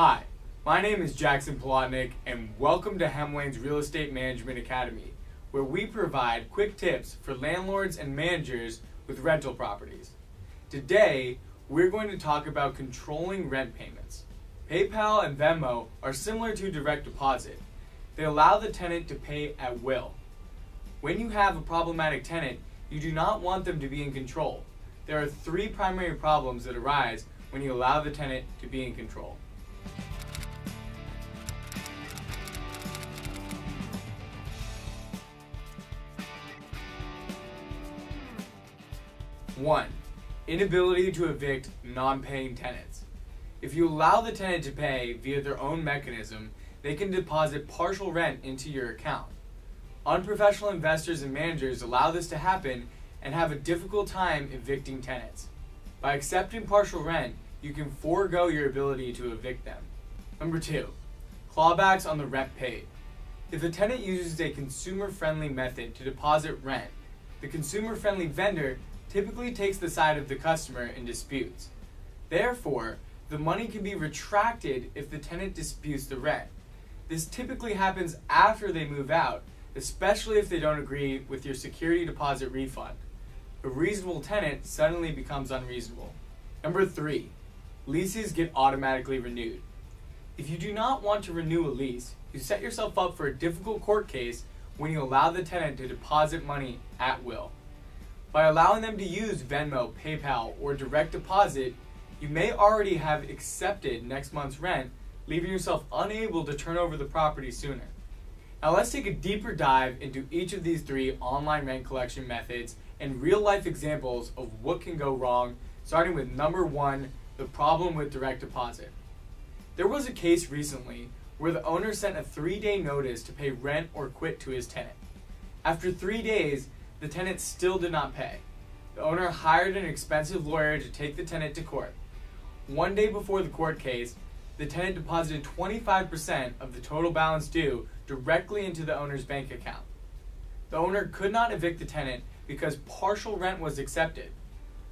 Hi, my name is Jackson Plotnick and welcome to Hemlane's Real Estate Management Academy, where we provide quick tips for landlords and managers with rental properties. Today, we're going to talk about controlling rent payments. PayPal and Venmo are similar to direct deposit. They allow the tenant to pay at will. When you have a problematic tenant, you do not want them to be in control. There are three primary problems that arise when you allow the tenant to be in control. One, inability to evict non-paying tenants. If you allow the tenant to pay via their own mechanism, they can deposit partial rent into your account. Unprofessional investors and managers allow this to happen and have a difficult time evicting tenants. By accepting partial rent, you can forego your ability to evict them. Number two, clawbacks on the rent paid. If a tenant uses a consumer-friendly method to deposit rent, the consumer-friendly vendor typically takes the side of the customer in disputes. Therefore, the money can be retracted if the tenant disputes the rent. This typically happens after they move out, especially if they don't agree with your security deposit refund. A reasonable tenant suddenly becomes unreasonable. Number three, leases get automatically renewed. If you do not want to renew a lease, you set yourself up for a difficult court case when you allow the tenant to deposit money at will. By allowing them to use Venmo, PayPal, or direct deposit, you may already have accepted next month's rent, leaving yourself unable to turn over the property sooner. Now let's take a deeper dive into each of these three online rent collection methods and real-life examples of what can go wrong, starting with number one, the problem with direct deposit. There was a case recently where the owner sent a 3-day notice to pay rent or quit to his tenant. After 3 days, the tenant still did not pay. The owner hired an expensive lawyer to take the tenant to court. One day before the court case, the tenant deposited 25% of the total balance due directly into the owner's bank account. The owner could not evict the tenant because partial rent was accepted.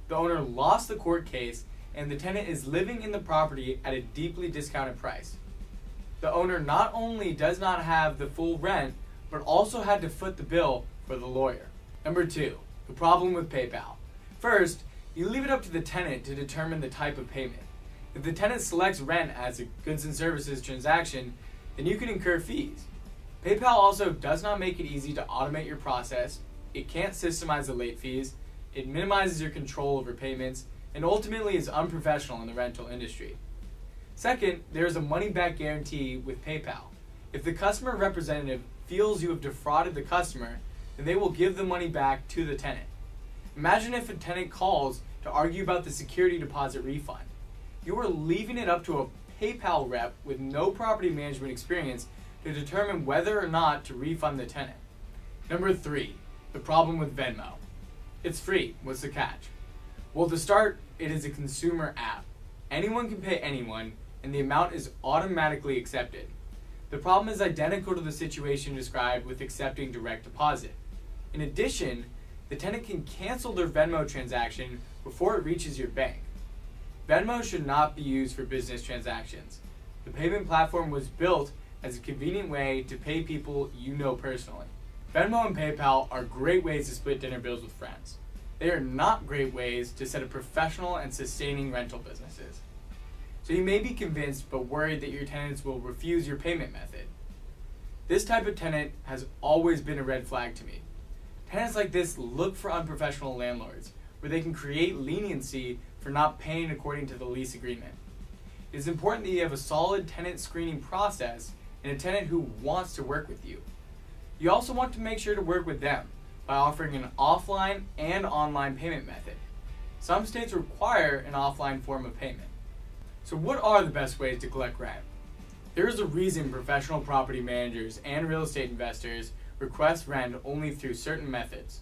The owner lost the court case and the tenant is living in the property at a deeply discounted price. The owner not only does not have the full rent, but also had to foot the bill for the lawyer. Number two, the problem with PayPal. First, you leave it up to the tenant to determine the type of payment. If the tenant selects rent as a goods and services transaction, then you can incur fees. PayPal also does not make it easy to automate your process, it can't systemize the late fees, it minimizes your control over payments, and ultimately is unprofessional in the rental industry. Second, there is a money-back guarantee with PayPal. If the customer representative feels you have defrauded the customer, then they will give the money back to the tenant. Imagine if a tenant calls to argue about the security deposit refund. You are leaving it up to a PayPal rep with no property management experience to determine whether or not to refund the tenant. Number three, the problem with Venmo. It's free. What's the catch? Well, to start, it is a consumer app. Anyone can pay anyone, and the amount is automatically accepted. The problem is identical to the situation described with accepting direct deposit. In addition, the tenant can cancel their Venmo transaction before it reaches your bank. Venmo should not be used for business transactions. The payment platform was built as a convenient way to pay people you know personally. Venmo and PayPal are great ways to split dinner bills with friends. They are not great ways to set up professional and sustaining rental businesses. So you may be convinced but worried that your tenants will refuse your payment method. This type of tenant has always been a red flag to me. Tenants like this look for unprofessional landlords, where they can create leniency for not paying according to the lease agreement. It is important that you have a solid tenant screening process and a tenant who wants to work with you. You also want to make sure to work with them by offering an offline and online payment method. Some states require an offline form of payment. So what are the best ways to collect rent? There is a reason professional property managers and real estate investors request rent only through certain methods.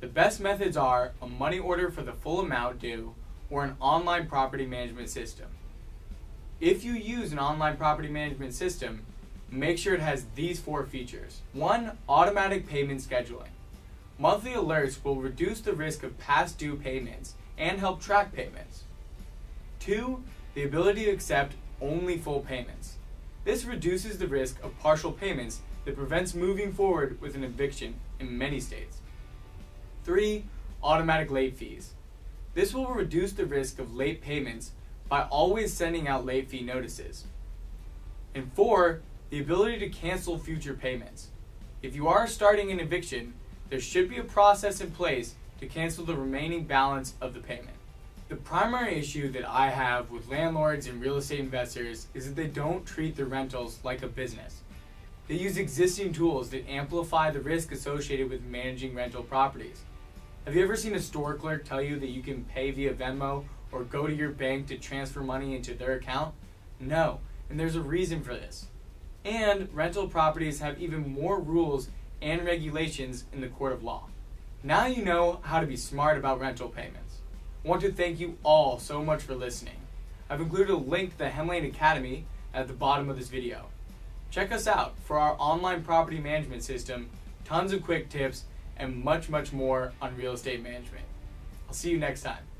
The best methods are a money order for the full amount due or an online property management system. If you use an online property management system, make sure it has these 4 features. 1. Automatic payment scheduling. Monthly alerts will reduce the risk of past due payments and help track payments. 2. The ability to accept only full payments. This reduces the risk of partial payments that prevents moving forward with an eviction in many states. 3. Automatic late fees. This will reduce the risk of late payments by always sending out late fee notices. And 4. The ability to cancel future payments. If you are starting an eviction, there should be a process in place to cancel the remaining balance of the payment. The primary issue that I have with landlords and real estate investors is that they don't treat their rentals like a business. They use existing tools that amplify the risk associated with managing rental properties. Have you ever seen a store clerk tell you that you can pay via Venmo or go to your bank to transfer money into their account? No, and there's a reason for this. And rental properties have even more rules and regulations in the court of law. Now you know how to be smart about rental payments. I want to thank you all so much for listening. I've included a link to the Hemlane Academy at the bottom of this video. Check us out for our online property management system, tons of quick tips, and much more on real estate management. I'll see you next time.